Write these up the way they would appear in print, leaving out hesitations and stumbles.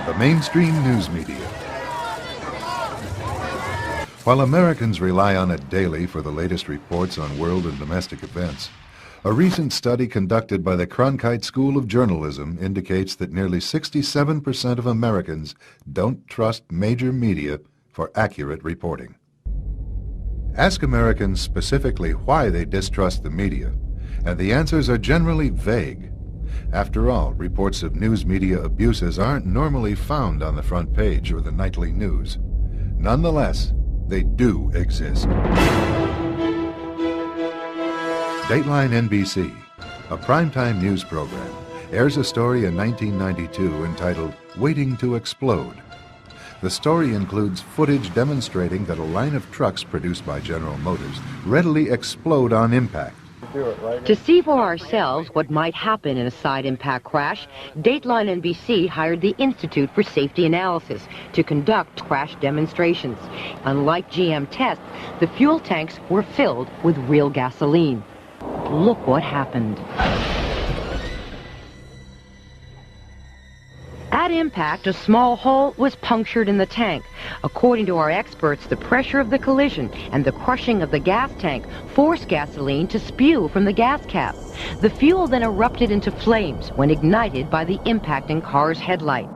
the mainstream news media. While Americans rely on it daily for the latest reports on world and domestic events, a recent study conducted by the Cronkite School of Journalism indicates that nearly 67% of Americans don't trust major media for accurate reporting. Ask Americans specifically why they distrust the media, and the answers are generally vague. After all, reports of news media abuses aren't normally found on the front page or the nightly news. Nonetheless, they do exist. Dateline NBC, a primetime news program, airs a story in 1992 entitled Waiting to Explode. The story includes footage demonstrating that a line of trucks produced by General Motors readily explode on impact. To see for ourselves what might happen in a side impact crash, Dateline NBC hired the Institute for Safety Analysis to conduct crash demonstrations. Unlike GM tests, the fuel tanks were filled with real gasoline. Look what happened. At impact, a small hole was punctured in the tank. According to our experts, the pressure of the collision and the crushing of the gas tank forced gasoline to spew from the gas cap. The fuel then erupted into flames when ignited by the impacting car's headlight.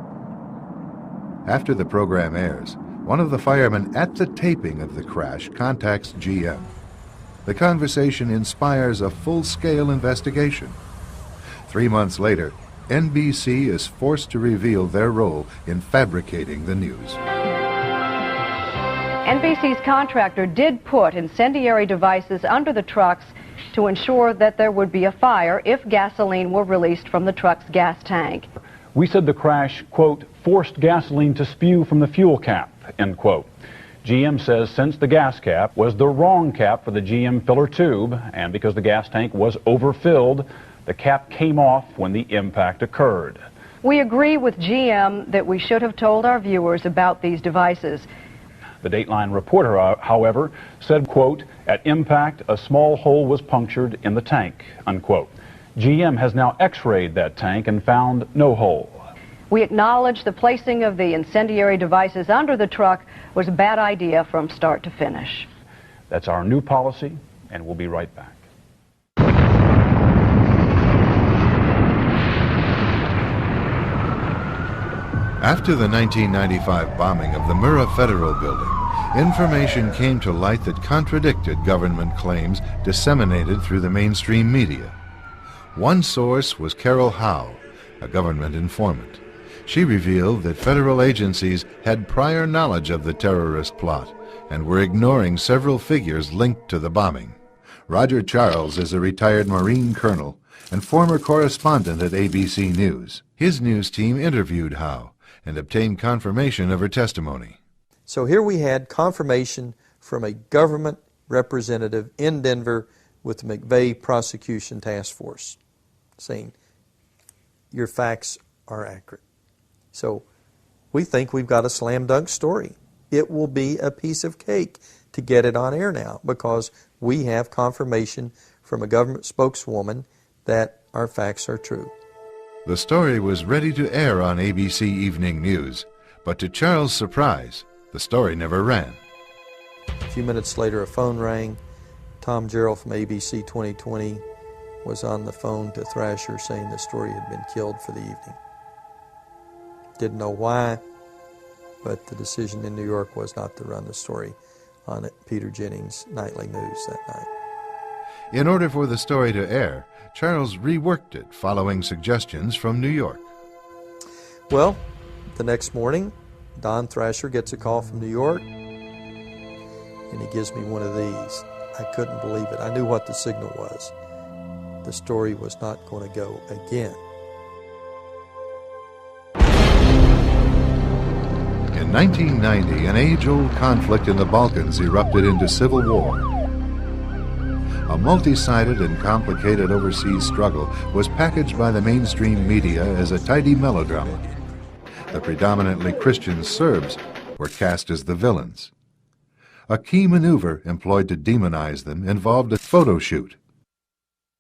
After the program airs, one of the firemen at the taping of the crash contacts GM. The conversation inspires a full-scale investigation. 3 months later, NBC is forced to reveal their role in fabricating the news. NBC's contractor did put incendiary devices under the trucks to ensure that there would be a fire if gasoline were released from the truck's gas tank. We said the crash, quote, forced gasoline to spew from the fuel cap, end quote. GM says since the gas cap was the wrong cap for the GM filler tube, and because the gas tank was overfilled, the cap came off when the impact occurred. We agree with GM that we should have told our viewers about these devices. The Dateline reporter, however, said, quote, at impact, a small hole was punctured in the tank, unquote. GM has now x-rayed that tank and found no hole. We acknowledge the placing of the incendiary devices under the truck was a bad idea from start to finish. That's our new policy, and we'll be right back. After the 1995 bombing of the Murrah Federal Building, information came to light that contradicted government claims disseminated through the mainstream media. One source was Carol Howe, a government informant. She revealed that federal agencies had prior knowledge of the terrorist plot and were ignoring several figures linked to the bombing. Roger Charles is a retired Marine colonel and former correspondent at ABC News. His news team interviewed Howe and obtained confirmation of her testimony. So here we had confirmation from a government representative in Denver with the McVeigh Prosecution Task Force saying, your facts are accurate. So we think we've got a slam dunk story. It will be a piece of cake to get it on air now because we have confirmation from a government spokeswoman that our facts are true. The story was ready to air on ABC Evening News, but to Charles' surprise, the story never ran. A few minutes later, a phone rang. Tom Gerald from ABC 2020 was on the phone to Thrasher saying the story had been killed for the evening. Didn't know why, but the decision in New York was not to run the story on Peter Jennings' nightly news that night. In order for the story to air, Charles reworked it following suggestions from New York. Well, the next morning, Don Thrasher gets a call from New York, and he gives me one of these. I couldn't believe it. I knew what the signal was. The story was not going to go again. In 1990, an age-old conflict in the Balkans erupted into civil war. A multi-sided and complicated overseas struggle was packaged by the mainstream media as a tidy melodrama. The predominantly Christian Serbs were cast as the villains. A key maneuver employed to demonize them involved a photo shoot.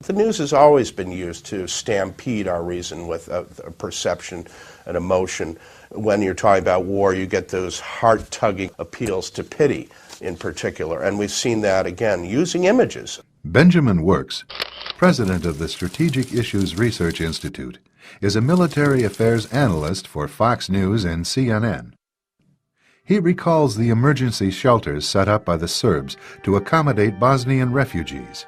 The news has always been used to stampede our reason with a perception and emotion. When you're talking about war, you get those heart-tugging appeals to pity in particular, and we've seen that again using images. Benjamin Works, president of the Strategic Issues Research Institute, is a military affairs analyst for Fox News and CNN. He recalls the emergency shelters set up by the Serbs to accommodate Bosnian refugees.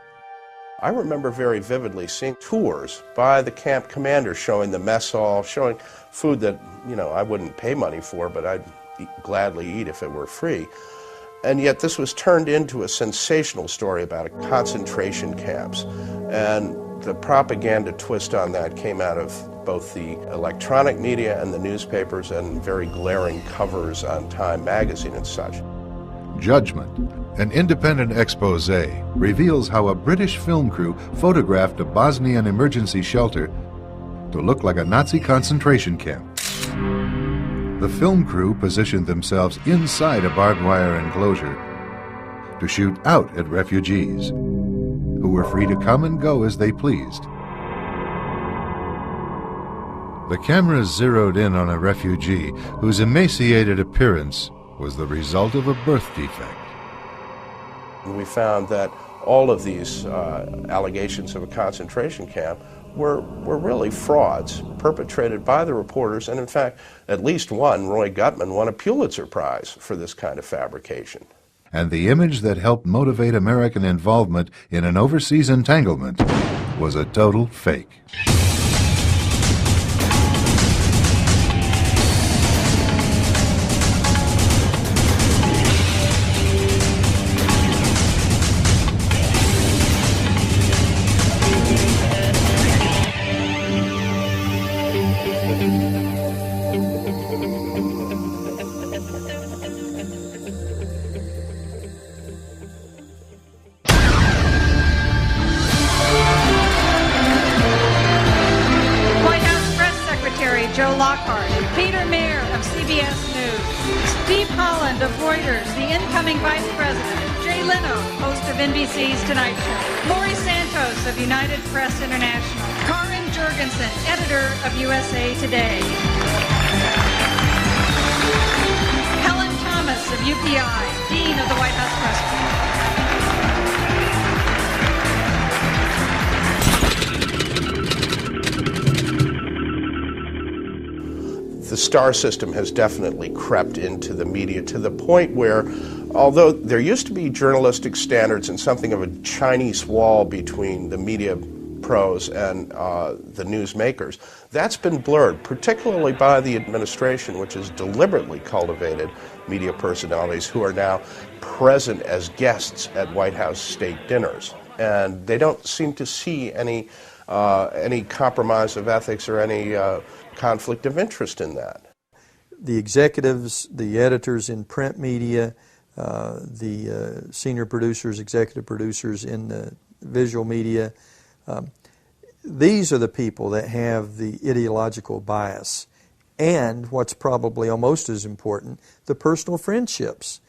I remember very vividly seeing tours by the camp commander showing the mess hall, showing food that, I wouldn't pay money for, but I'd gladly eat if it were free. And yet this was turned into a sensational story about concentration camps. And the propaganda twist on that came out of both the electronic media and the newspapers, and very glaring covers on Time magazine and such. Judgment, an independent expose, reveals how a British film crew photographed a Bosnian emergency shelter to look like a Nazi concentration camp. The film crew positioned themselves inside a barbed wire enclosure to shoot out at refugees, who were free to come and go as they pleased. The cameras zeroed in on a refugee whose emaciated appearance was the result of a birth defect. We found that all of these allegations of a concentration camp were really frauds perpetrated by the reporters, and in fact, at least one, Roy Gutman, won a Pulitzer Prize for this kind of fabrication. And the image that helped motivate American involvement in an overseas entanglement was a total fake. The star system has definitely crept into the media to the point where, although there used to be journalistic standards and something of a Chinese wall between the media pros and the newsmakers, that's been blurred, particularly by the administration, which has deliberately cultivated media personalities who are now present as guests at White House state dinners. And they don't seem to see any compromise of ethics or any conflict of interest in that. The executives, the editors in print media, the senior producers, executive producers in the visual media, these are the people that have the ideological bias, and what's probably almost as important, the personal friendships.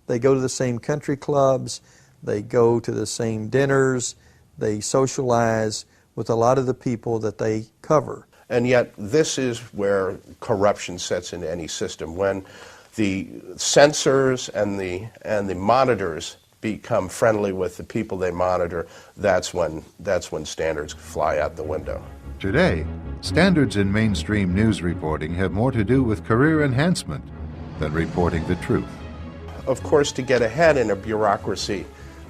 They go to the same country clubs, they go to the same dinners, they socialize with a lot of the people that they cover. And yet this is where corruption sets into any system. When the censors and the monitors become friendly with the people they monitor, that's when standards fly out the window. Today, standards in mainstream news reporting have more to do with career enhancement than reporting the truth. Of course, to get ahead in a bureaucracy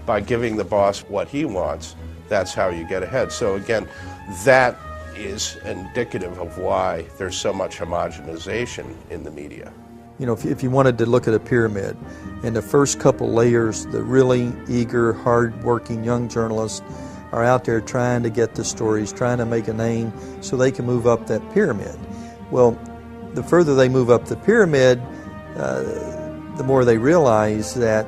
by giving the boss what he wants, that's how you get ahead. So again, that is indicative of why there's so much homogenization in the media. You know, if you wanted to look at a pyramid, in the first couple layers, the really eager, hard-working young journalists are out there trying to get the stories, trying to make a name so they can move up that pyramid. Well, the further they move up the pyramid, the more they realize that,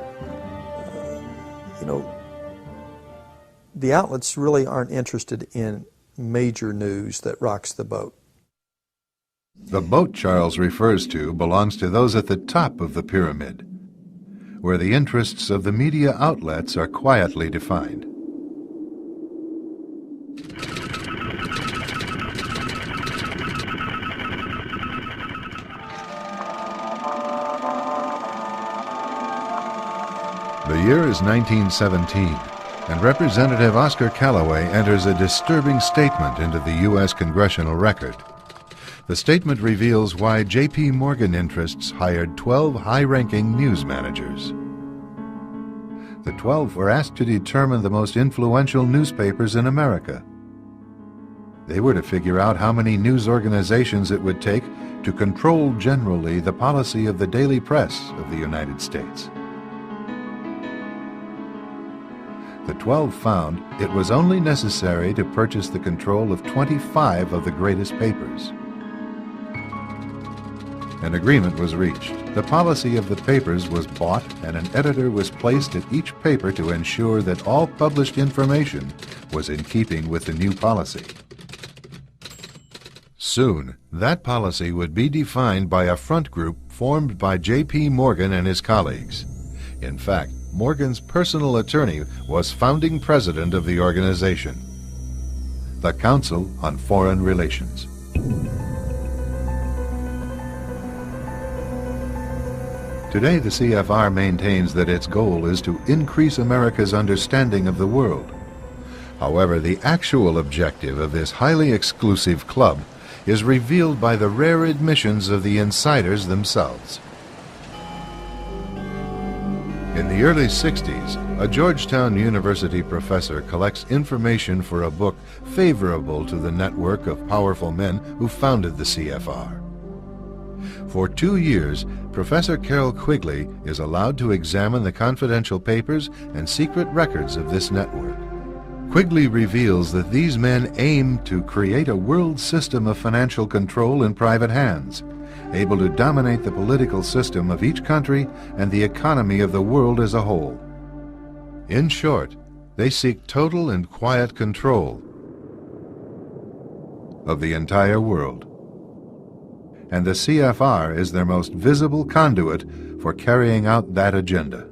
the outlets really aren't interested in major news that rocks the boat. The boat Charles refers to belongs to those at the top of the pyramid, where the interests of the media outlets are quietly defined. The year is 1917, and Representative Oscar Callaway enters a disturbing statement into the U.S. congressional record. The statement reveals why J.P. Morgan interests hired 12 high-ranking news managers. The 12 were asked to determine the most influential newspapers in America. They were to figure out how many news organizations it would take to control generally the policy of the daily press of the United States. The 12 found it was only necessary to purchase the control of 25 of the greatest papers. An agreement was reached. The policy of the papers was bought, and an editor was placed at each paper to ensure that all published information was in keeping with the new policy. Soon, that policy would be defined by a front group formed by J.P. Morgan and his colleagues. In fact, Morgan's personal attorney was founding president of the organization, the Council on Foreign Relations. Today, the CFR maintains that its goal is to increase America's understanding of the world. However, the actual objective of this highly exclusive club is revealed by the rare admissions of the insiders themselves. In the early 60s, a Georgetown University professor collects information for a book favorable to the network of powerful men who founded the CFR. For 2 years, Professor Carroll Quigley is allowed to examine the confidential papers and secret records of this network. Quigley reveals that these men aim to create a world system of financial control in private hands, able to dominate the political system of each country and the economy of the world as a whole. In short, they seek total and quiet control of the entire world. And the CFR is their most visible conduit for carrying out that agenda.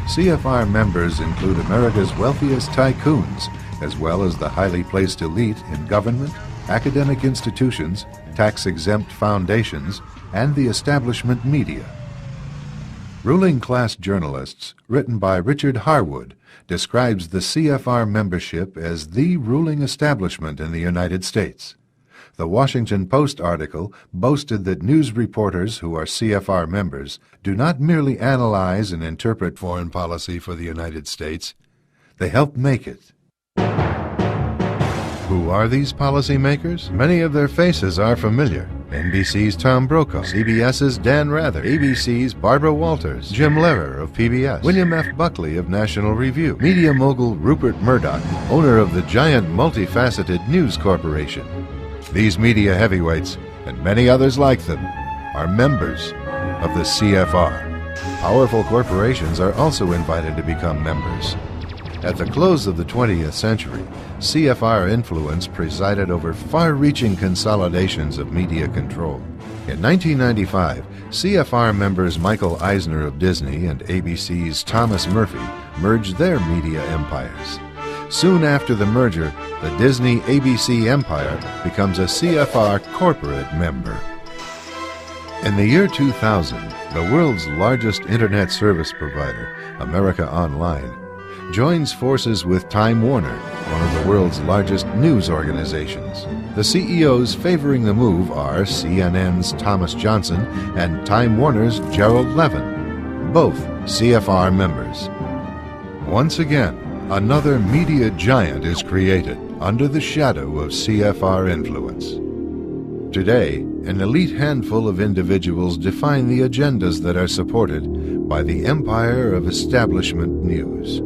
CFR members include America's wealthiest tycoons, as well as the highly placed elite in government, academic institutions, tax-exempt foundations, and the establishment media. Ruling Class Journalists, written by Richard Harwood, describes the CFR membership as the ruling establishment in the United States. The Washington Post article boasted that news reporters who are CFR members do not merely analyze and interpret foreign policy for the United States, they help make it. Who are these policymakers? Many of their faces are familiar. NBC's Tom Brokaw, CBS's Dan Rather, ABC's Barbara Walters, Jim Lehrer of PBS, William F. Buckley of National Review, media mogul Rupert Murdoch, owner of the giant multifaceted News Corporation. These media heavyweights, and many others like them, are members of the CFR. Powerful corporations are also invited to become members. At the close of the 20th century, CFR influence presided over far-reaching consolidations of media control. In 1995, CFR members Michael Eisner of Disney and ABC's Thomas Murphy merged their media empires. Soon after the merger, the Disney-ABC empire becomes a CFR corporate member. In the year 2000, the world's largest internet service provider, America Online, joins forces with Time Warner, one of the world's largest news organizations. The CEOs favoring the move are CNN's Thomas Johnson and Time Warner's Gerald Levin, both CFR members. Once again, another media giant is created under the shadow of CFR influence. Today, an elite handful of individuals define the agendas that are supported by the empire of establishment news.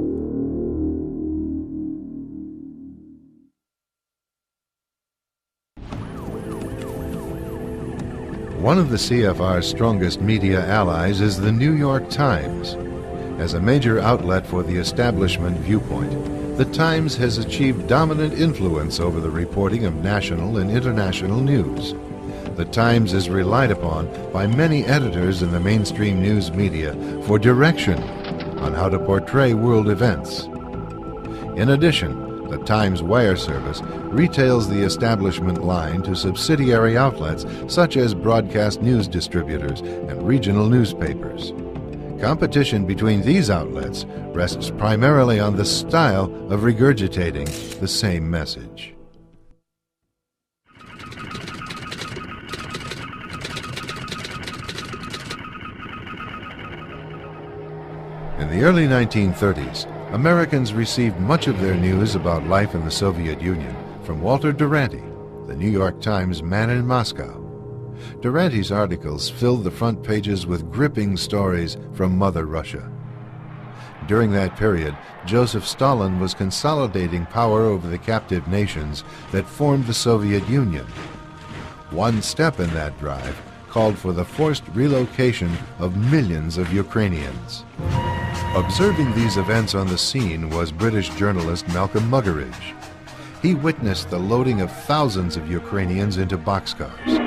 One of the CFR's strongest media allies is the New York Times. As a major outlet for the establishment viewpoint, the Times has achieved dominant influence over the reporting of national and international news. The Times is relied upon by many editors in the mainstream news media for direction on how to portray world events. In addition, The Times wire service retails the establishment line to subsidiary outlets such as broadcast news distributors and regional newspapers. Competition between these outlets rests primarily on the style of regurgitating the same message. In the early 1930s, Americans received much of their news about life in the Soviet Union from Walter Duranty, the New York Times man in Moscow. Duranty's articles filled the front pages with gripping stories from Mother Russia. During that period, Joseph Stalin was consolidating power over the captive nations that formed the Soviet Union. One step in that drive called for the forced relocation of millions of Ukrainians. Observing these events on the scene was British journalist Malcolm Muggeridge. He witnessed the loading of thousands of Ukrainians into boxcars.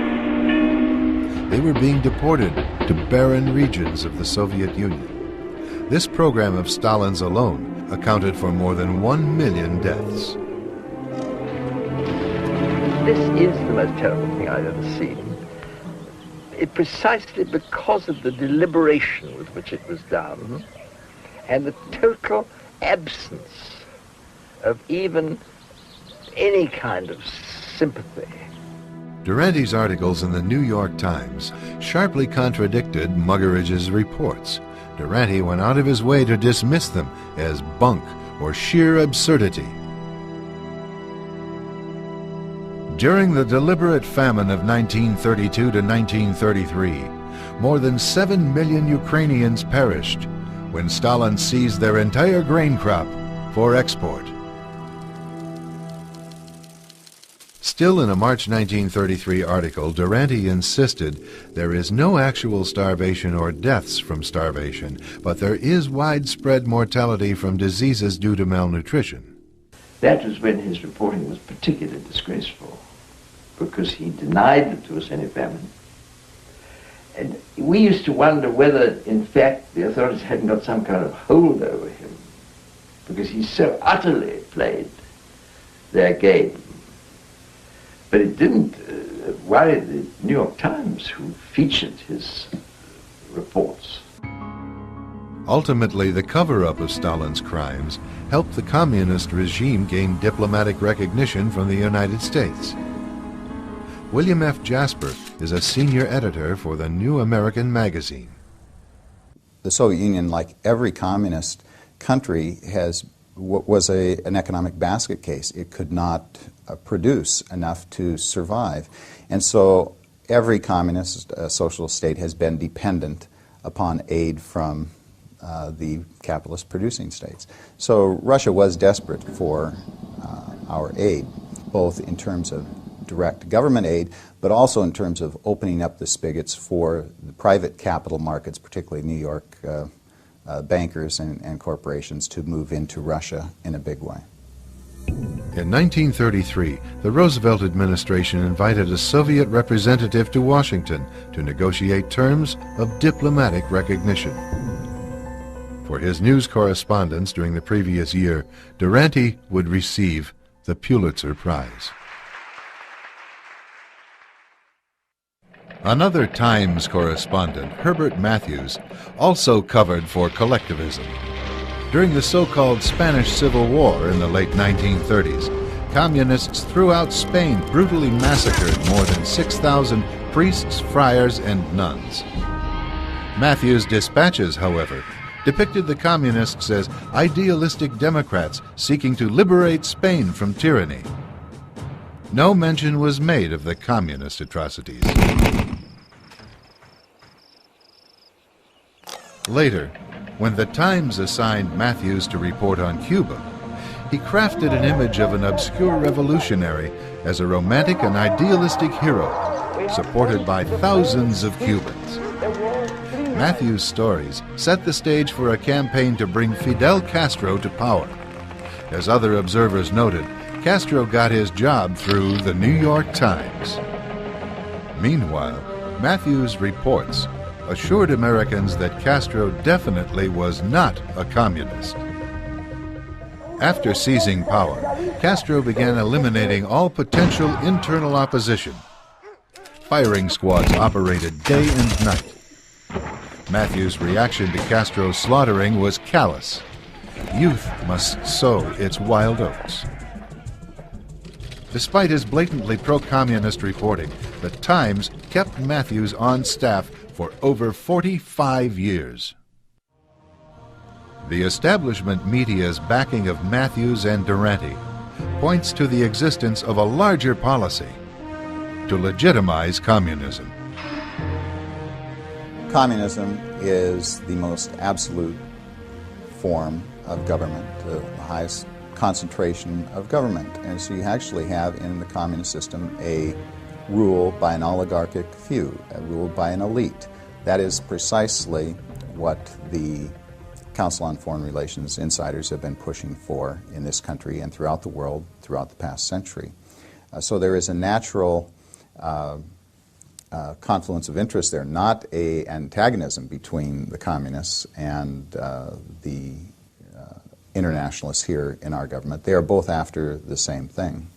They were being deported to barren regions of the Soviet Union. This program of Stalin's alone accounted for more than 1 million deaths. This is the most terrible thing I've ever seen. Precisely because of the deliberation with which it was done and the total absence of even any kind of sympathy. Duranty's articles in the New York Times sharply contradicted Muggeridge's reports. Duranty went out of his way to dismiss them as bunk or sheer absurdity. During the deliberate famine of 1932 to 1933, more than 7 million Ukrainians perished when Stalin seized their entire grain crop for export. Still in a March 1933 article, Duranty insisted there is no actual starvation or deaths from starvation, but there is widespread mortality from diseases due to malnutrition. That was when his reporting was particularly disgraceful, because he denied that there was any famine. And we used to wonder whether, in fact, the authorities hadn't got some kind of hold over him, because he so utterly played their game. But it didn't worry the New York Times, who featured his reports. Ultimately, the cover-up of Stalin's crimes helped the communist regime gain diplomatic recognition from the United States. William F. Jasper is a senior editor for the New American Magazine. The Soviet Union, like every communist country, was an economic basket case. It could not produce enough to survive. And so every communist socialist state has been dependent upon aid from the capitalist producing states. So Russia was desperate for our aid, both in terms of direct government aid, but also in terms of opening up the spigots for the private capital markets, particularly New York bankers and corporations, to move into Russia in a big way. In 1933, the Roosevelt administration invited a Soviet representative to Washington to negotiate terms of diplomatic recognition. For his news correspondence during the previous year, Duranty would receive the Pulitzer Prize. Another Times correspondent, Herbert Matthews, also covered for collectivism. During the so-called Spanish Civil War in the late 1930s, communists throughout Spain brutally massacred more than 6,000 priests, friars, and nuns. Matthews' dispatches, however, depicted the communists as idealistic Democrats seeking to liberate Spain from tyranny. No mention was made of the communist atrocities. Later, when the Times assigned Matthews to report on Cuba, he crafted an image of an obscure revolutionary as a romantic and idealistic hero, supported by thousands of Cubans. Matthews' stories set the stage for a campaign to bring Fidel Castro to power. As other observers noted, Castro got his job through the New York Times. Meanwhile, Matthews' reports assured Americans that Castro definitely was not a communist. After seizing power, Castro began eliminating all potential internal opposition. Firing squads operated day and night. Matthews' reaction to Castro's slaughtering was callous. Youth must sow its wild oats. Despite his blatantly pro-communist reporting, the Times kept Matthews on staff for over 45 years. The establishment media's backing of Matthews and Durante points to the existence of a larger policy to legitimize communism. Communism is the most absolute form of government, the highest concentration of government. And so you actually have in the communist system a rule by an oligarchic few, a rule by an elite. That is precisely what the Council on Foreign Relations insiders have been pushing for in this country and throughout the world throughout the past century. So there is a natural confluence of interest there, not an antagonism between the communists and the internationalists here in our government. They are both after the same thing.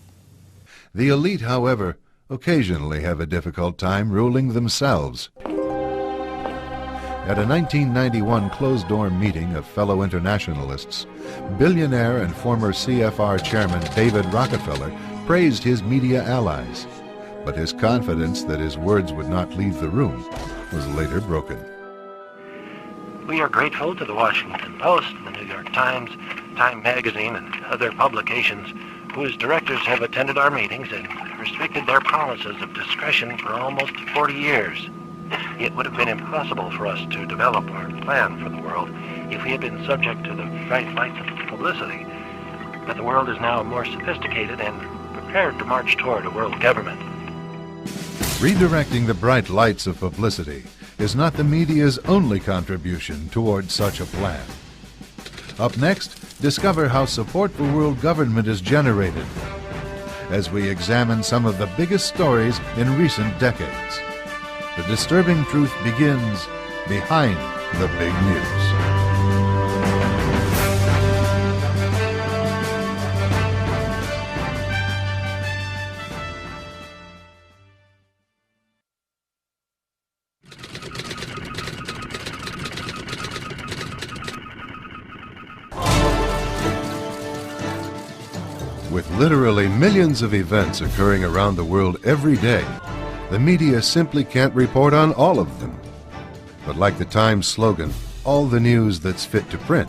The elite, however, occasionally have a difficult time ruling themselves. At a 1991 closed-door meeting of fellow internationalists, billionaire and former CFR chairman David Rockefeller praised his media allies, but his confidence that his words would not leave the room was later broken. We are grateful to the Washington Post, the New York Times, Time Magazine, and other publications whose directors have attended our meetings and restricted their promises of discretion for almost 40 years. It would have been impossible for us to develop our plan for the world if we had been subject to the bright lights of publicity. But the world is now more sophisticated and prepared to march toward a world government. Redirecting the bright lights of publicity is not the media's only contribution toward such a plan. Up next, discover how support for world government is generated as we examine some of the biggest stories in recent decades. The disturbing truth begins behind the big news. With literally millions of events occurring around the world every day, the media simply can't report on all of them. But like the Times slogan, all the news that's fit to print,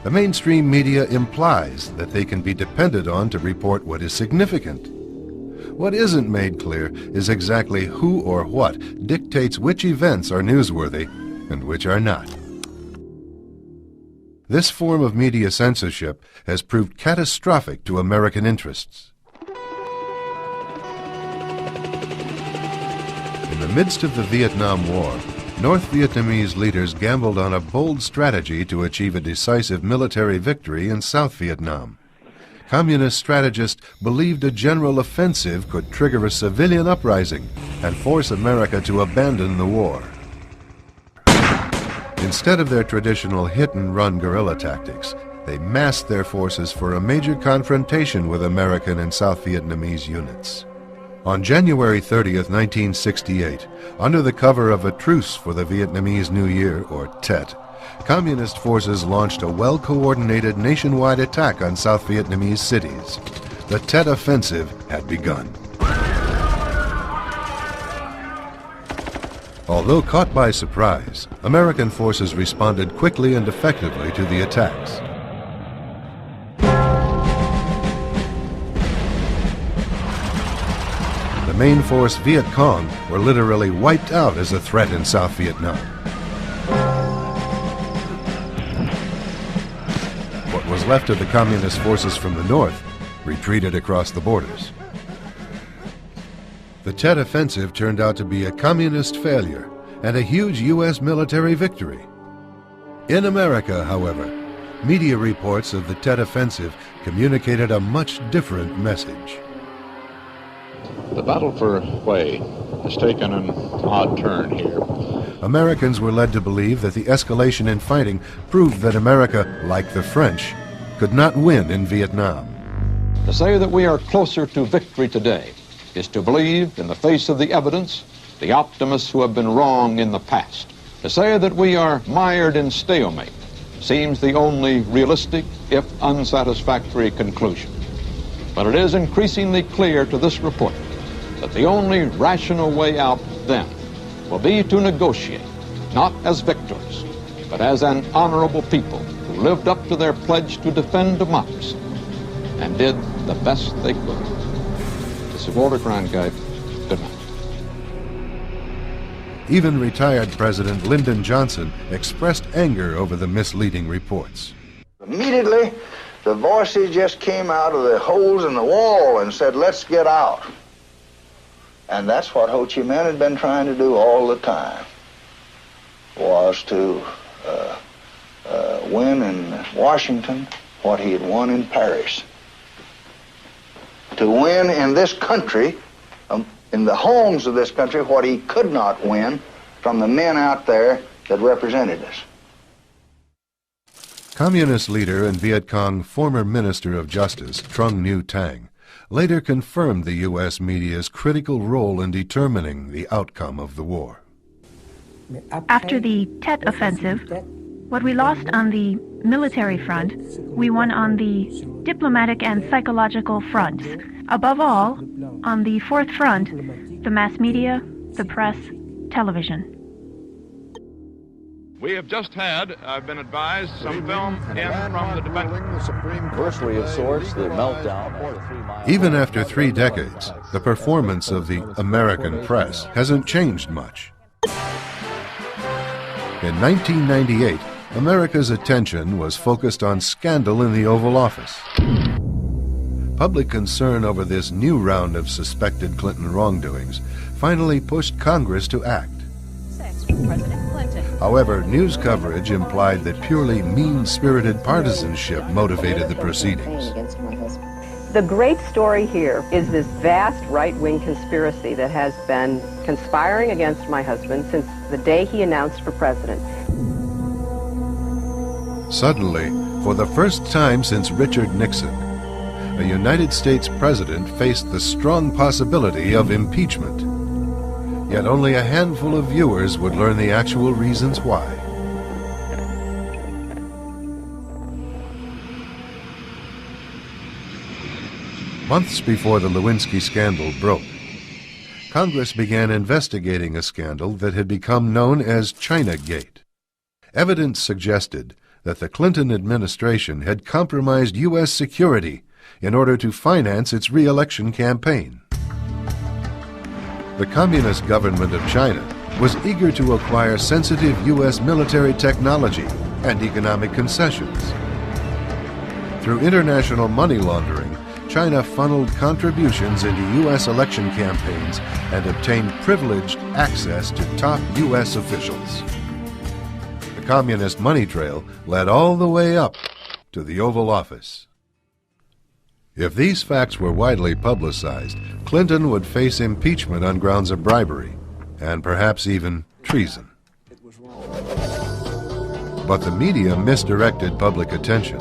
the mainstream media implies that they can be depended on to report what is significant. What isn't made clear is exactly who or what dictates which events are newsworthy and which are not. This form of media censorship has proved catastrophic to American interests. In the midst of the Vietnam War, North Vietnamese leaders gambled on a bold strategy to achieve a decisive military victory in South Vietnam. Communist strategists believed a general offensive could trigger a civilian uprising and force America to abandon the war. Instead of their traditional hit-and-run guerrilla tactics, they massed their forces for a major confrontation with American and South Vietnamese units. On January 30th, 1968, under the cover of a truce for the Vietnamese New Year, or Tet, Communist forces launched a well-coordinated nationwide attack on South Vietnamese cities. The Tet Offensive had begun. Although caught by surprise, American forces responded quickly and effectively to the attacks. The main force Viet Cong were literally wiped out as a threat in South Vietnam. What was left of the communist forces from the north retreated across the borders. The Tet Offensive turned out to be a communist failure and a huge U.S. military victory. In America, however, media reports of the Tet Offensive communicated a much different message. The battle for Hue has taken an odd turn here. Americans were led to believe that the escalation in fighting proved that America, like the French, could not win in Vietnam. To say that we are closer to victory today is to believe, in the face of the evidence, the optimists who have been wrong in the past. To say that we are mired in stalemate seems the only realistic, if unsatisfactory, conclusion. But it is increasingly clear to this report that the only rational way out then will be to negotiate, not as victors, but as an honorable people who lived up to their pledge to defend democracy and did the best they could. This is Walter Cronkite. Good night. Even retired President Lyndon Johnson expressed anger over the misleading reports. Immediately, the voices just came out of the holes in the wall and said, let's get out. And that's what Ho Chi Minh had been trying to do all the time, was to win in Washington what he had won in Paris. To win in this country, in the homes of this country, what he could not win from the men out there that represented us. Communist leader and Viet Cong former Minister of Justice, Trung Nhu Tang, later confirmed the U.S. media's critical role in determining the outcome of the war. After the Tet Offensive, what we lost on the military front, we won on the diplomatic and psychological fronts. Above all, on the fourth front, the mass media, the press, television. We have just had, I've been advised, some film in from the defense. Anniversary of sorts, the meltdown. Even after 3 decades, the performance of the American press hasn't changed much. In 1998, America's attention was focused on scandal in the Oval Office. Public concern over this new round of suspected Clinton wrongdoings finally pushed Congress to act. However, news coverage implied that purely mean-spirited partisanship motivated the proceedings. The great story here is this vast right-wing conspiracy that has been conspiring against my husband since the day he announced for president. Suddenly, for the first time since Richard Nixon, a United States president faced the strong possibility of impeachment. Yet only a handful of viewers would learn the actual reasons why. Months before the Lewinsky scandal broke, Congress began investigating a scandal that had become known as Chinagate. Evidence suggested that the Clinton administration had compromised U.S. security in order to finance its re-election campaign. The Communist government of China was eager to acquire sensitive U.S. military technology and economic concessions. Through international money laundering, China funneled contributions into U.S. election campaigns and obtained privileged access to top U.S. officials. The communist money trail led all the way up to the Oval Office. If these facts were widely publicized, Clinton would face impeachment on grounds of bribery, and perhaps even treason. But the media misdirected public attention.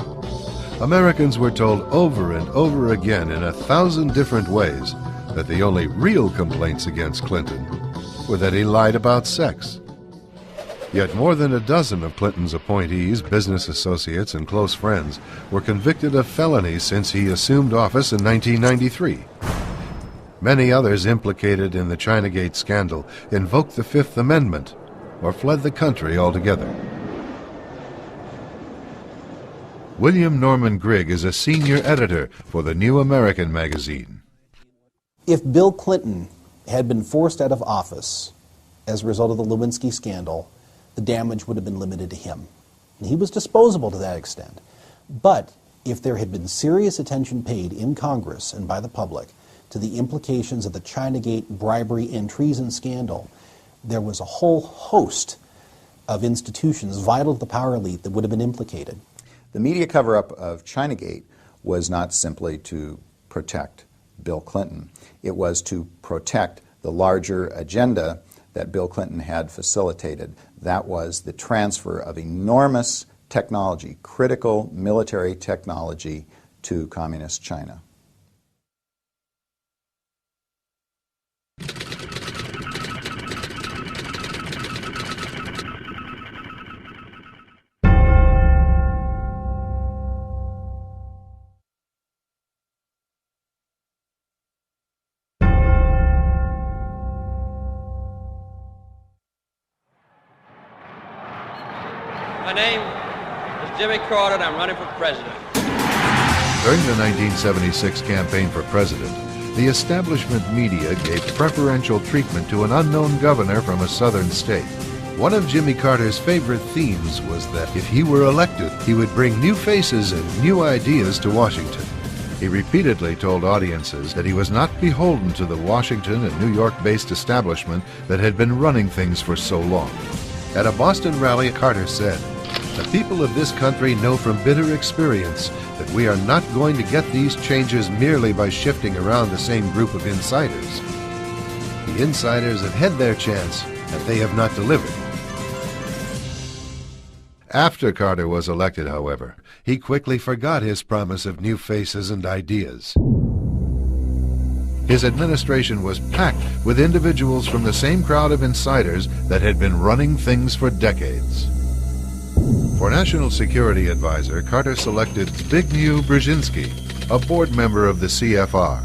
Americans were told over and over again in 1,000 different ways that the only real complaints against Clinton were that he lied about sex. Yet more than a dozen of Clinton's appointees, business associates, and close friends were convicted of felonies since he assumed office in 1993. Many others implicated in the Chinagate scandal invoked the Fifth Amendment or fled the country altogether. William Norman Grigg is a senior editor for the New American magazine. If Bill Clinton had been forced out of office as a result of the Lewinsky scandal, the damage would have been limited to him. And he was disposable to that extent. But if there had been serious attention paid in Congress and by the public to the implications of the Chinagate bribery and treason scandal, there was a whole host of institutions vital to the power elite that would have been implicated. The media cover-up of Chinagate was not simply to protect Bill Clinton. It was to protect the larger agenda that Bill Clinton had facilitated. That was the transfer of enormous technology, critical military technology, to Communist China. My name is Jimmy Carter, and I'm running for president. During the 1976 campaign for president, the establishment media gave preferential treatment to an unknown governor from a southern state. One of Jimmy Carter's favorite themes was that if he were elected, he would bring new faces and new ideas to Washington. He repeatedly told audiences that he was not beholden to the Washington and New York-based establishment that had been running things for so long. At a Boston rally, Carter said, "The people of this country know from bitter experience that we are not going to get these changes merely by shifting around the same group of insiders. The insiders have had their chance, and they have not delivered." After Carter was elected, however, he quickly forgot his promise of new faces and ideas. His administration was packed with individuals from the same crowd of insiders that had been running things for decades. For National Security Advisor, Carter selected Zbigniew Brzezinski, a board member of the CFR.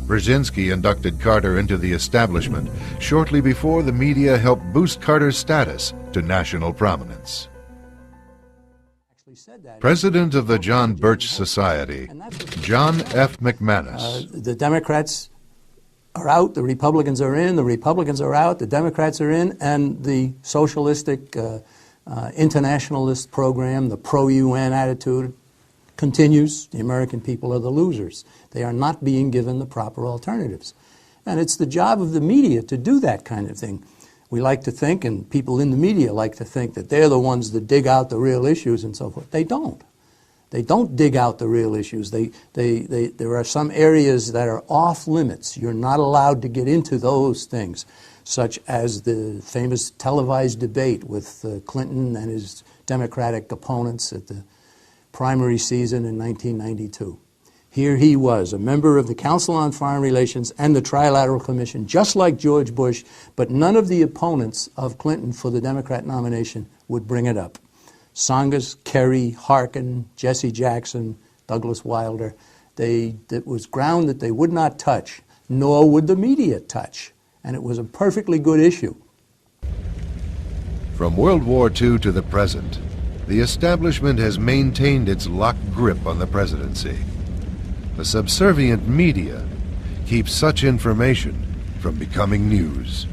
Brzezinski inducted Carter into the establishment shortly before the media helped boost Carter's status to national prominence. President of the John Birch Society, John F. McManus. The Democrats are out, the Republicans are in, the Republicans are out, the Democrats are in, and the socialistic internationalist program, the pro-UN attitude, continues. The American people are the losers. They are not being given the proper alternatives. And it's the job of the media to do that kind of thing. We like to think, and people in the media like to think, that they're the ones that dig out the real issues and so forth. They don't. They don't dig out the real issues. There are some areas that are off limits. You're not allowed to get into those things, such as the famous televised debate with Clinton and his Democratic opponents at the primary season in 1992. Here he was, a member of the Council on Foreign Relations and the Trilateral Commission, just like George Bush, but none of the opponents of Clinton for the Democrat nomination would bring it up. Tsongas, Kerry, Harkin, Jesse Jackson, Douglas Wilder, it was ground that they would not touch, nor would the media touch. And it was a perfectly good issue. From World War II to the present, the establishment has maintained its locked grip on the presidency. The subservient media keeps such information from becoming news.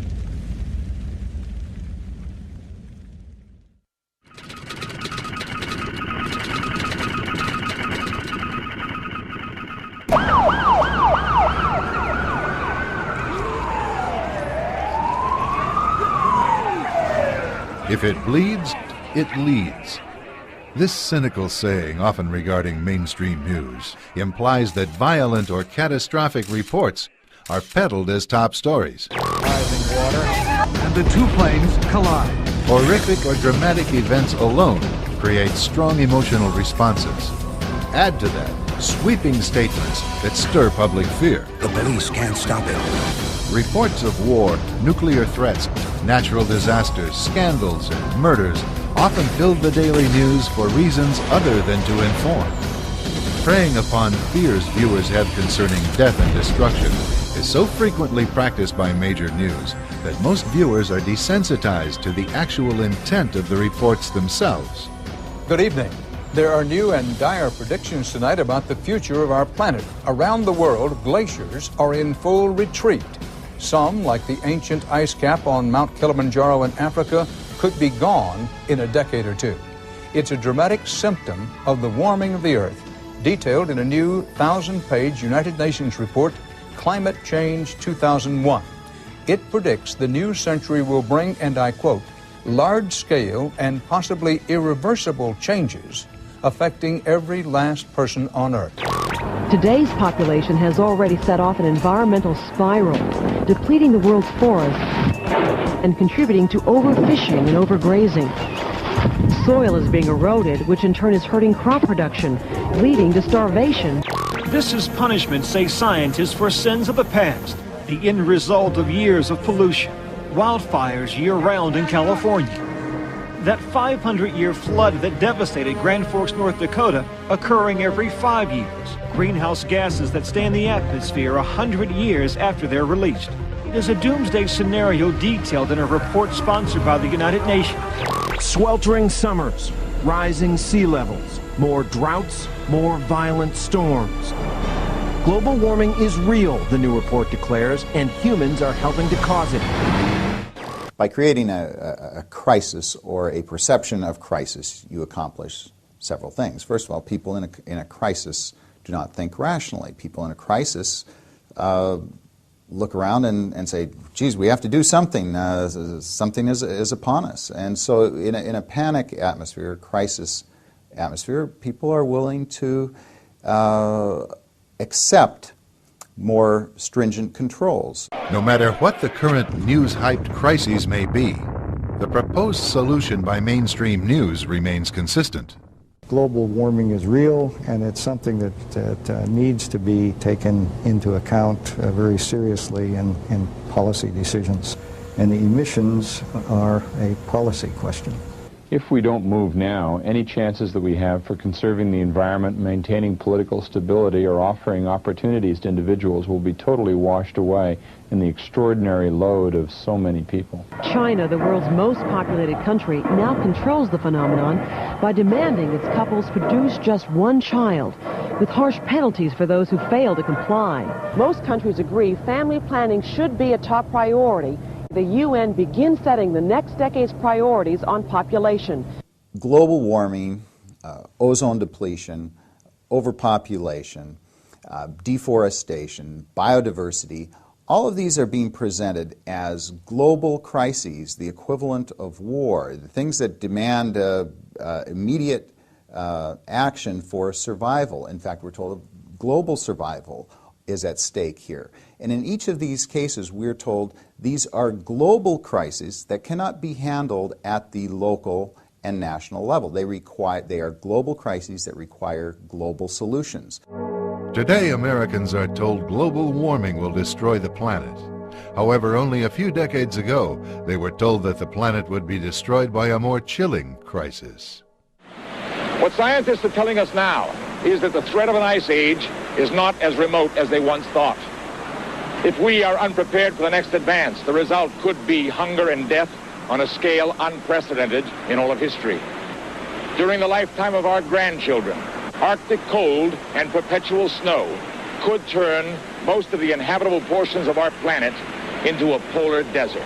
If it bleeds, it leads. This cynical saying, often regarding mainstream news, implies that violent or catastrophic reports are peddled as top stories. Rising water, and the two planes collide. Horrific or dramatic events alone create strong emotional responses. Add to that sweeping statements that stir public fear. The police can't stop it. Reports of war, nuclear threats, natural disasters, scandals, and murders often filled the daily news for reasons other than to inform. Preying upon fears viewers have concerning death and destruction is so frequently practiced by major news that most viewers are desensitized to the actual intent of the reports themselves. Good evening. There are new and dire predictions tonight about the future of our planet. Around the world, glaciers are in full retreat. Some, like the ancient ice cap on Mount Kilimanjaro in Africa, could be gone in a decade or two. It's a dramatic symptom of the warming of the Earth, detailed in a new 1,000-page United Nations report, Climate Change 2001. It predicts the new century will bring, and I quote, large-scale and possibly irreversible changes affecting every last person on Earth. Today's population has already set off an environmental spiral, depleting the world's forests and contributing to overfishing and overgrazing. soil is being eroded, which in turn is hurting crop production, leading to starvation. This is punishment, say scientists, for sins of the past, the end result of years of pollution. Wildfires year-round in California. That 500-year flood that devastated Grand Forks, North Dakota, occurring every 5 years. Greenhouse gases that stay in the atmosphere 100 years after they're released. It is a doomsday scenario detailed in a report sponsored by the United Nations. Sweltering summers, rising sea levels, more droughts, more violent storms. Global warming is real, the new report declares, and humans are helping to cause it. By creating a crisis or a perception of crisis, you accomplish several things. First of all, people in a crisis do not think rationally. People in a crisis look around and say, geez, we have to do something. Something is upon us. And so in a panic atmosphere, crisis atmosphere, people are willing to accept more stringent controls. No matter what the current news-hyped crises may be, the proposed solution by mainstream news remains consistent. Global warming is real, and it's something that needs to be taken into account very seriously in policy decisions. And the emissions are a policy question. If we don't move now, any chances that we have for conserving the environment, maintaining political stability, or offering opportunities to individuals will be totally washed away in the extraordinary load of so many people. China, the world's most populated country, now controls the phenomenon by demanding its couples produce just one child, with harsh penalties for those who fail to comply. Most countries agree family planning should be a top priority. The UN begins setting the next decade's priorities on population. Global warming, ozone depletion, overpopulation, deforestation, biodiversity, all of these are being presented as global crises, the equivalent of war, the things that demand immediate action for survival. In fact, we're told global survival is at stake here. And in each of these cases, we're told these are global crises that cannot be handled at the local and national level. They are global crises that require global solutions. Today, Americans are told global warming will destroy the planet. However, only a few decades ago, they were told that the planet would be destroyed by a more chilling crisis. What scientists are telling us now is that the threat of an ice age is not as remote as they once thought. If we are unprepared for the next advance, the result could be hunger and death on a scale unprecedented in all of history. During the lifetime of our grandchildren, Arctic cold and perpetual snow could turn most of the inhabitable portions of our planet into a polar desert.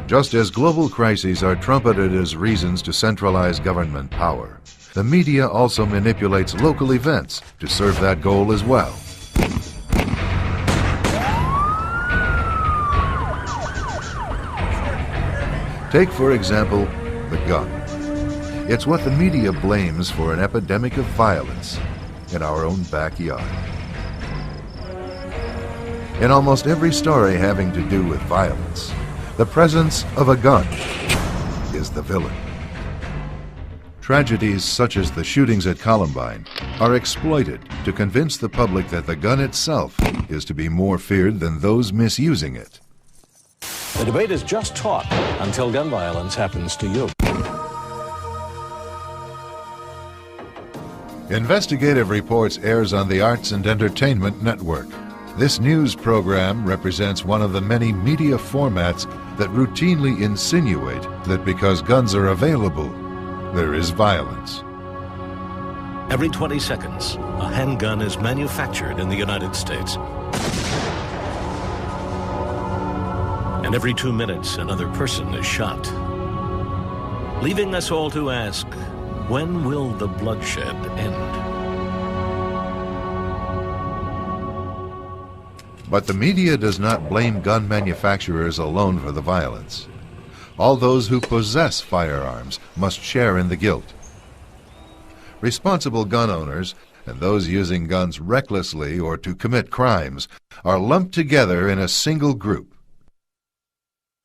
Just as global crises are trumpeted as reasons to centralize government power, the media also manipulates local events to serve that goal as well. Take, for example, the gun. It's what the media blames for an epidemic of violence in our own backyard. In almost every story having to do with violence, the presence of a gun is the villain. Tragedies such as the shootings at Columbine are exploited to convince the public that the gun itself is to be more feared than those misusing it. The debate is just talk until gun violence happens to you. Investigative Reports airs on the Arts and Entertainment Network. This news program represents one of the many media formats that routinely insinuate that because guns are available, there is violence. Every 20 seconds, a handgun is manufactured in the United States. And every 2 minutes, another person is shot. Leaving us all to ask, when will the bloodshed end? But the media does not blame gun manufacturers alone for the violence. All those who possess firearms must share in the guilt. Responsible gun owners and those using guns recklessly or to commit crimes are lumped together in a single group.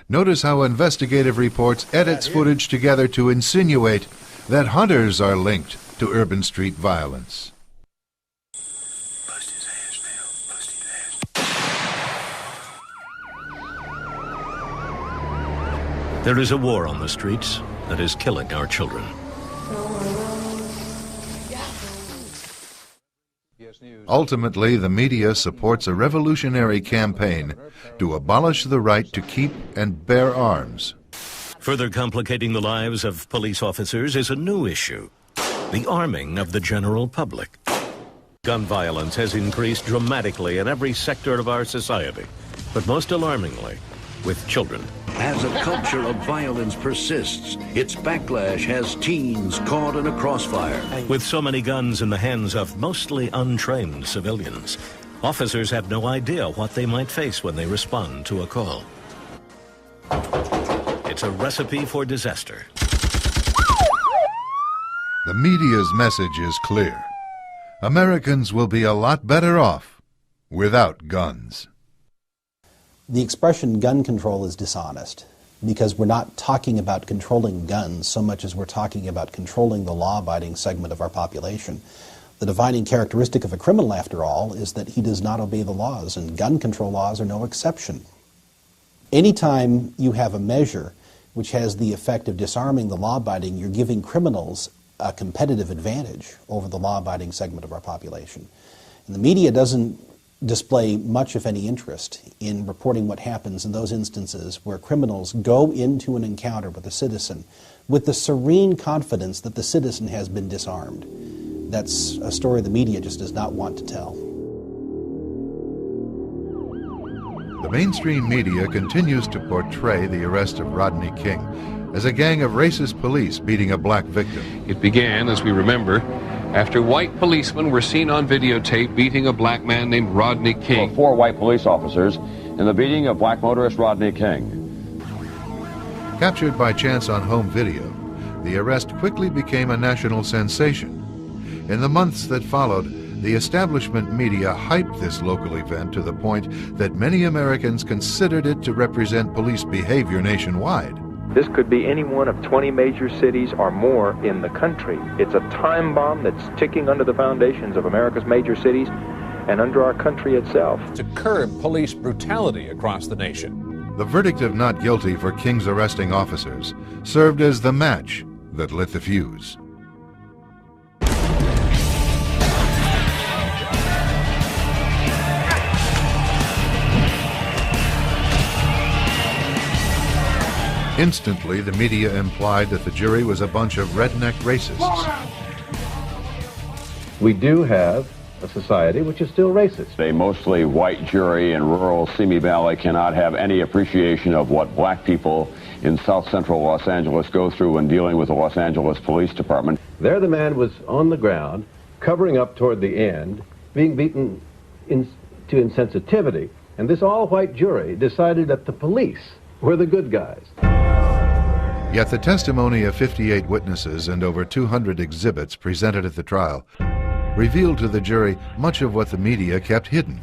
Notice how investigative reports edits footage together to insinuate that hunters are linked to urban street violence. There is a war on the streets that is killing our children. Ultimately, the media supports a revolutionary campaign to abolish the right to keep and bear arms. Further complicating the lives of police officers is a new issue: the arming of the general public. Gun violence has increased dramatically in every sector of our society, but most alarmingly, with children. As a culture of violence persists, its backlash has teens caught in a crossfire. With so many guns in the hands of mostly untrained civilians, officers have no idea what they might face when they respond to a call. It's a recipe for disaster. The media's message is clear. Americans will be a lot better off without guns. The expression gun control is dishonest because we're not talking about controlling guns so much as we're talking about controlling the law-abiding segment of our population. The defining characteristic of a criminal, after all, is that he does not obey the laws, and gun control laws are no exception. Anytime you have a measure which has the effect of disarming the law-abiding, you're giving criminals a competitive advantage over the law-abiding segment of our population. And the media doesn't display much, if any, interest in reporting what happens in those instances where criminals go into an encounter with a citizen with the serene confidence that the citizen has been disarmed. That's a story the media just does not want to tell. The mainstream media continues to portray the arrest of Rodney King as a gang of racist police beating a black victim. It began, as we remember, after white policemen were seen on videotape beating a black man named Rodney King. 4 white police officers in the beating of black motorist Rodney King. Captured by chance on home video, the arrest quickly became a national sensation. In the months that followed, the establishment media hyped this local event to the point that many Americans considered it to represent police behavior nationwide. This could be any one of 20 major cities or more in the country. It's a time bomb that's ticking under the foundations of America's major cities and under our country itself. To curb police brutality across the nation. The verdict of not guilty for King's arresting officers served as the match that lit the fuse. Instantly, the media implied that the jury was a bunch of redneck racists. We do have a society which is still racist. A mostly white jury in rural Simi Valley cannot have any appreciation of what black people in south central Los Angeles go through when dealing with the Los Angeles Police Department. There the man was on the ground, covering up toward the end, being beaten to insensitivity, and this all-white jury decided that the police were the good guys. Yet the testimony of 58 witnesses and over 200 exhibits presented at the trial revealed to the jury much of what the media kept hidden.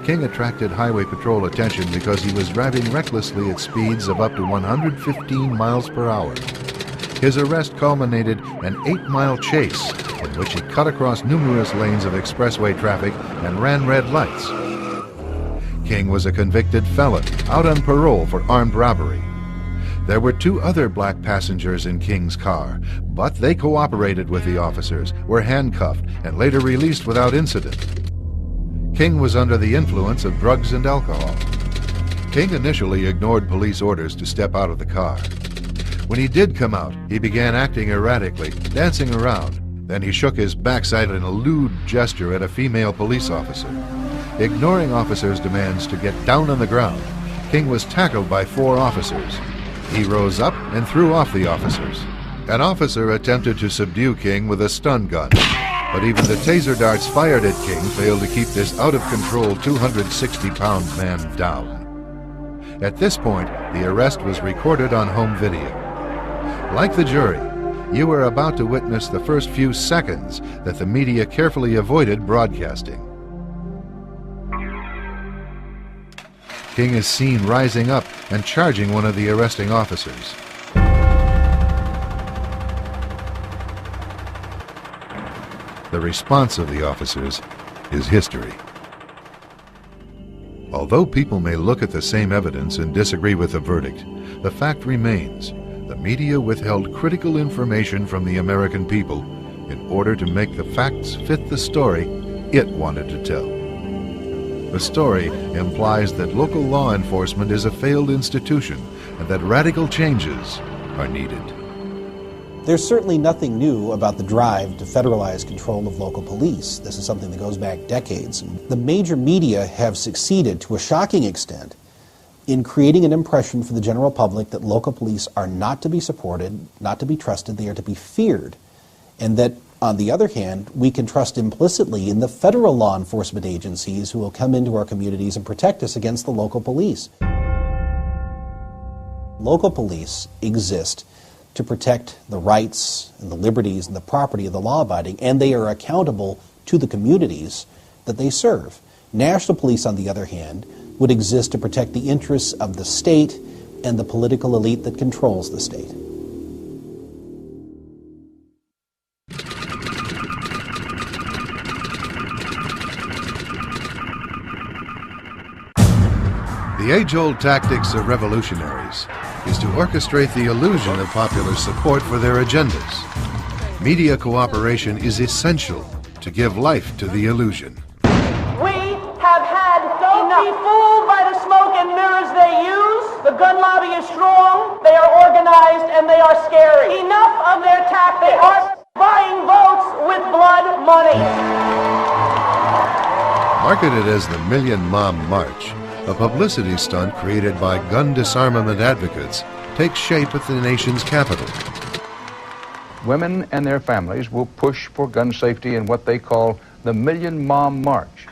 King attracted highway patrol attention because he was driving recklessly at speeds of up to 115 miles per hour. His arrest culminated an 8-mile chase in which he cut across numerous lanes of expressway traffic and ran red lights. King was a convicted felon, out on parole for armed robbery. There were 2 other black passengers in King's car, but they cooperated with the officers, were handcuffed, and later released without incident. King was under the influence of drugs and alcohol. King initially ignored police orders to step out of the car. When he did come out, he began acting erratically, dancing around. Then he shook his backside in a lewd gesture at a female police officer. Ignoring officers' demands to get down on the ground, King was tackled by 4 officers. He rose up and threw off the officers. An officer attempted to subdue King with a stun gun, but even the taser darts fired at King failed to keep this out-of-control 260-pound man down. At this point, the arrest was recorded on home video. Like the jury, you are about to witness the first few seconds that the media carefully avoided broadcasting. King is seen rising up and charging one of the arresting officers. The response of the officers is history. Although people may look at the same evidence and disagree with the verdict, the fact remains: the media withheld critical information from the American people in order to make the facts fit the story it wanted to tell. The story implies that local law enforcement is a failed institution and that radical changes are needed. There's certainly nothing new about the drive to federalize control of local police. This is something that goes back decades. The major media have succeeded to a shocking extent in creating an impression for the general public that local police are not to be supported, not to be trusted, they are to be feared. And that, on the other hand, we can trust implicitly in the federal law enforcement agencies who will come into our communities and protect us against the local police. Local police exist to protect the rights and the liberties and the property of the law-abiding, and they are accountable to the communities that they serve. National police, on the other hand, would exist to protect the interests of the state and the political elite that controls the state. The age-old tactics of revolutionaries is to orchestrate the illusion of popular support for their agendas. Media cooperation is essential to give life to the illusion. We have had don't be fooled by the smoke and mirrors they use. The gun lobby is strong, they are organized, and they are scary. Enough of their tactics. They are buying votes with blood money. Marketed as the Million Mom March, a publicity stunt created by gun disarmament advocates takes shape at the nation's capital. Women and their families will push for gun safety in what they call the Million Mom March.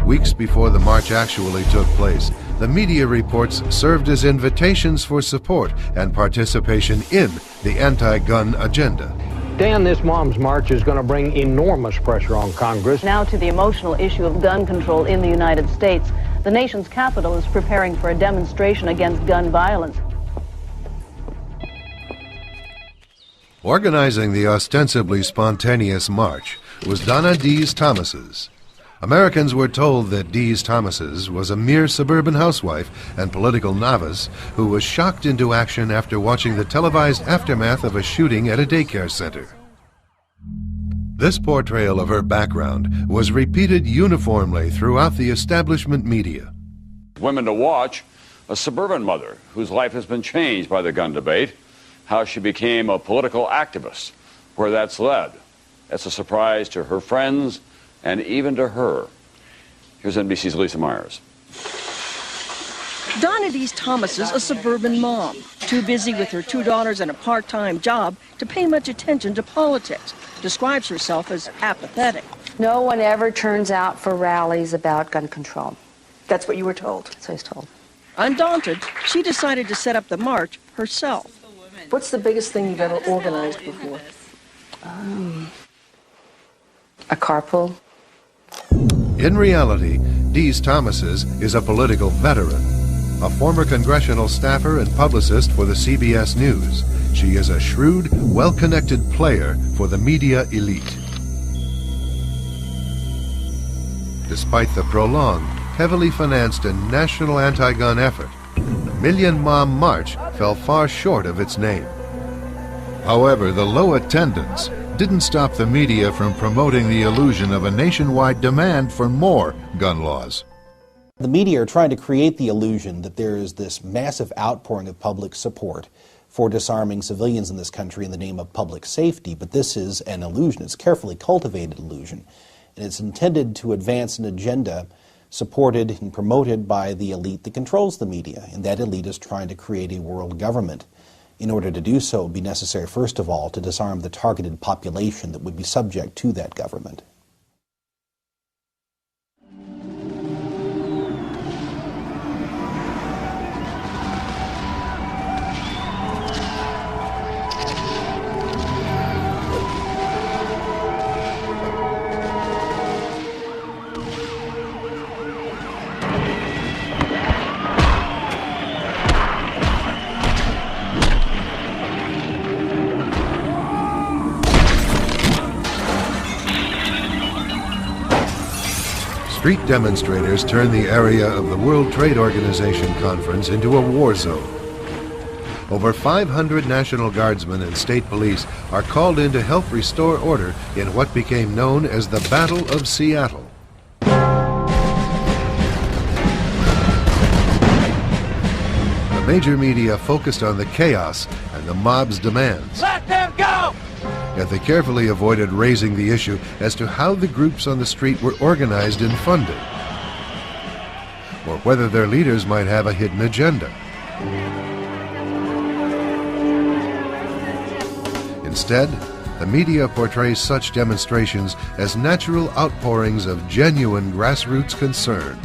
Weeks before the march actually took place, the media reports served as invitations for support and participation in the anti-gun agenda. Dan, this Mom's March is going to bring enormous pressure on Congress. Now to the emotional issue of gun control in the United States. The nation's capital is preparing for a demonstration against gun violence. Organizing the ostensibly spontaneous march was Donna Dees Thomas's. Americans were told that Dees Thomas's was a mere suburban housewife and political novice who was shocked into action after watching the televised aftermath of a shooting at a daycare center. This portrayal of her background was repeated uniformly throughout the establishment media. Women to watch: a suburban mother whose life has been changed by the gun debate, how she became a political activist, where that's led. That's a surprise to her friends and even to her. Here's NBC's Lisa Myers. Donna Dees Thomas is a suburban mom, too busy with her 2 daughters and a part-time job to pay much attention to politics. Describes herself as apathetic. No one ever turns out for rallies about gun control. That's what you were told? That's what I was told. Undaunted, she decided to set up the march herself. What's the biggest thing you've ever organized before? A carpool. In reality, Dees Thomas's is a political veteran, a former congressional staffer and publicist for the CBS News. She is a shrewd, well-connected player for the media elite. Despite the prolonged, heavily financed and national anti-gun effort, the Million Mom March fell far short of its name. However, the low attendance didn't stop the media from promoting the illusion of a nationwide demand for more gun laws. The media are trying to create the illusion that there is this massive outpouring of public support for disarming civilians in this country in the name of public safety, but this is an illusion. It's a carefully cultivated illusion, and it's intended to advance an agenda supported and promoted by the elite that controls the media, and that elite is trying to create a world government. In order to do so, it would be necessary, first of all, to disarm the targeted population that would be subject to that government. street demonstrators turned the area of the World Trade Organization conference into a war zone. Over 500 National Guardsmen and state police are called in to help restore order in what became known as the Battle of Seattle. The major media focused on the chaos and the mob's demands. Let them go! Yet they carefully avoided raising the issue as to how the groups on the street were organized and funded, or whether their leaders might have a hidden agenda. Instead, the media portrays such demonstrations as natural outpourings of genuine grassroots concern.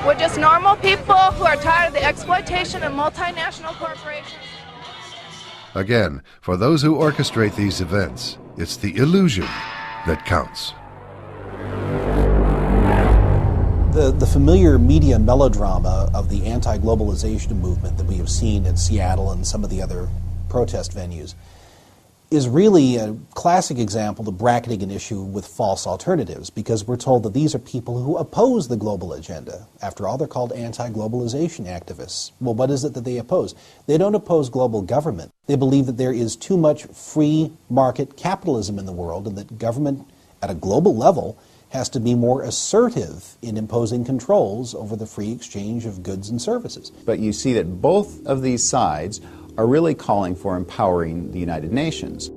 We're just normal people who are tired of the exploitation of multinational corporations. Again, for those who orchestrate these events, it's the illusion that counts. The familiar media melodrama of the anti-globalization movement that we have seen in Seattle and some of the other protest venues is really a classic example of bracketing an issue with false alternatives, because we're told that these are people who oppose the global agenda. After all, they're called anti-globalization activists. Well, what is it that they oppose? They don't oppose global government. They believe that there is too much free market capitalism in the world, and that government at a global level has to be more assertive in imposing controls over the free exchange of goods and services. But you see that both of these sides are really calling for empowering the United Nations.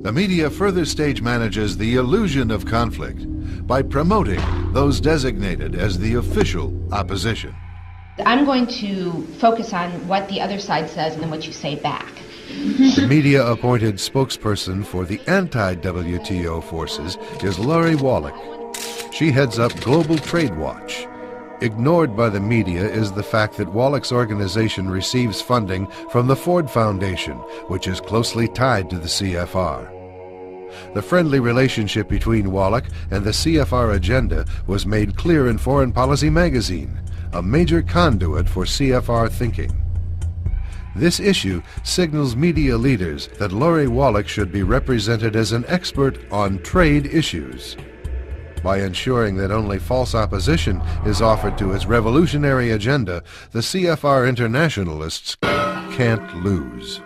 The media further stage manages the illusion of conflict by promoting those designated as the official opposition. I'm going to focus on what the other side says and then what you say back. The media-appointed spokesperson for the anti-WTO forces is Lori Wallach. She heads up Global Trade Watch. Ignored by the media is the fact that Wallach's organization receives funding from the Ford Foundation, which is closely tied to the CFR. The friendly relationship between Wallach and the CFR agenda was made clear in Foreign Policy magazine, a major conduit for CFR thinking. This issue signals media leaders that Lori Wallach should be represented as an expert on trade issues. By ensuring that only false opposition is offered to its revolutionary agenda, the CFR internationalists can't lose.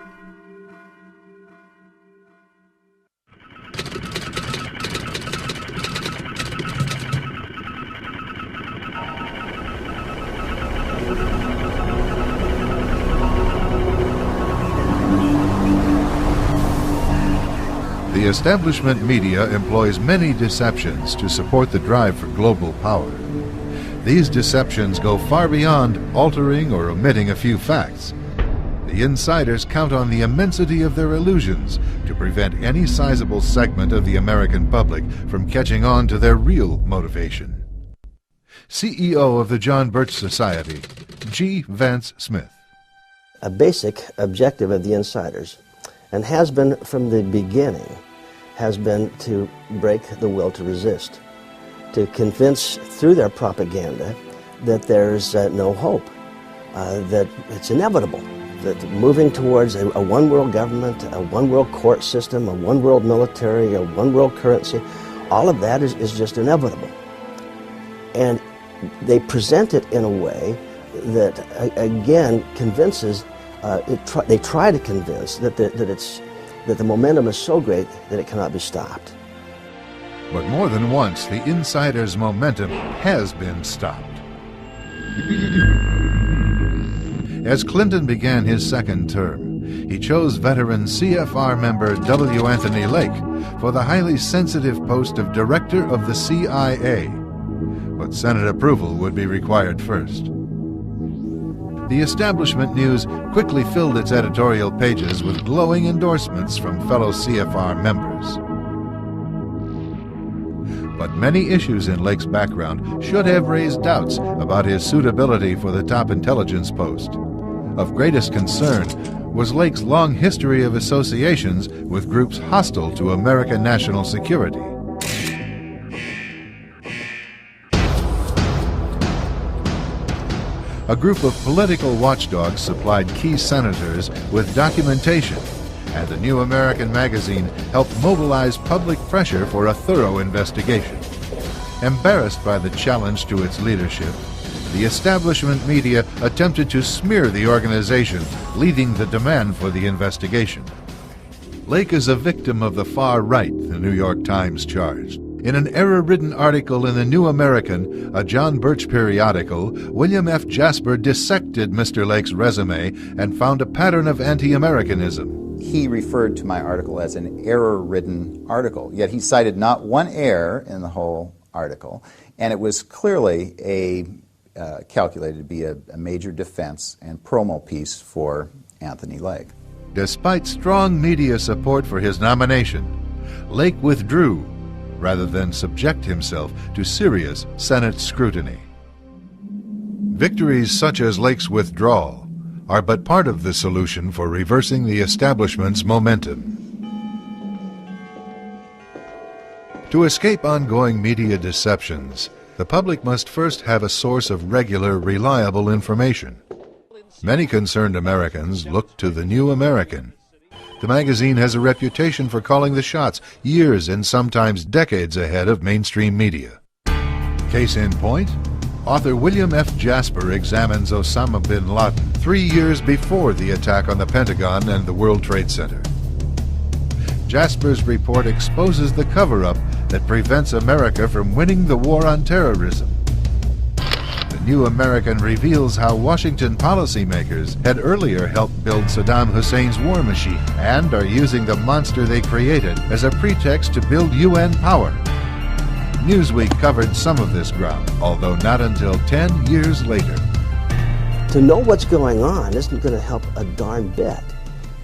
The establishment media employs many deceptions to support the drive for global power. These deceptions go far beyond altering or omitting a few facts. The insiders count on the immensity of their illusions to prevent any sizable segment of the American public from catching on to their real motivation. CEO of the John Birch Society, G. Vance Smith. A basic objective of the insiders, and has been from the beginning, has been to break the will to resist, to convince through their propaganda that there's no hope, that it's inevitable, that moving towards a one-world government, a one-world court system, a one-world military, a one-world currency, all of that is just inevitable. And they present it in a way that, again, convinces, they try to convince that the momentum is so great that it cannot be stopped. But more than once, the insiders' momentum has been stopped. As Clinton began his second term, he chose veteran CFR member W. Anthony Lake for the highly sensitive post of Director of the CIA. But Senate approval would be required first. The establishment news quickly filled its editorial pages with glowing endorsements from fellow CFR members. But many issues in Lake's background should have raised doubts about his suitability for the top intelligence post. Of greatest concern was Lake's long history of associations with groups hostile to American national security. A group of political watchdogs supplied key senators with documentation and the New American magazine helped mobilize public pressure for a thorough investigation. Embarrassed by the challenge to its leadership, the establishment media attempted to smear the organization, leading the demand for the investigation. Lake is a victim of the far right, the New York Times charged. In an error-ridden article in the New American, a John Birch periodical, William F. Jasper dissected Mr. Lake's resume and found a pattern of anti-Americanism. He referred to my article as an error-ridden article, yet he cited not one error in the whole article, and it was clearly calculated to be a major defense and promo piece for Anthony Lake. Despite strong media support for his nomination, Lake withdrew rather than subject himself to serious Senate scrutiny. Victories such as Lake's withdrawal are but part of the solution for reversing the establishment's momentum. To escape ongoing media deceptions, the public must first have a source of regular, reliable information. Many concerned Americans look to the New American. The magazine has a reputation for calling the shots years and sometimes decades ahead of mainstream media. Case in point, author William F. Jasper examines Osama bin Laden 3 years before the attack on the Pentagon and the World Trade Center. Jasper's report exposes the cover-up that prevents America from winning the war on terrorism. The New American reveals how Washington policymakers had earlier helped build Saddam Hussein's war machine and are using the monster they created as a pretext to build UN power. Newsweek covered some of this ground, although not until 10 years later. To know what's going on isn't going to help a darn bit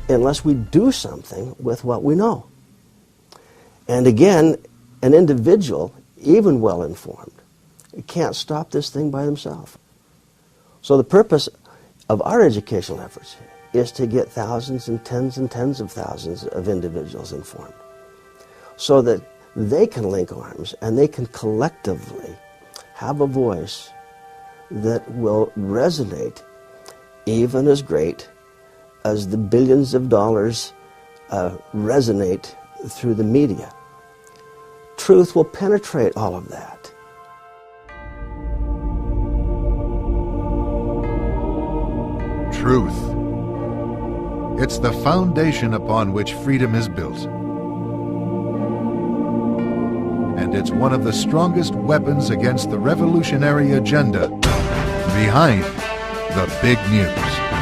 unless we do something with what we know. And again, an individual, even well-informed, can't stop this thing by themselves. So the purpose of our educational efforts is to get thousands and tens of thousands of individuals informed so that they can link arms and they can collectively have a voice that will resonate even as great as the billions of dollars resonate through the media. Truth will penetrate all of that. Truth. It's the foundation upon which freedom is built. And it's one of the strongest weapons against the revolutionary agenda behind the big news.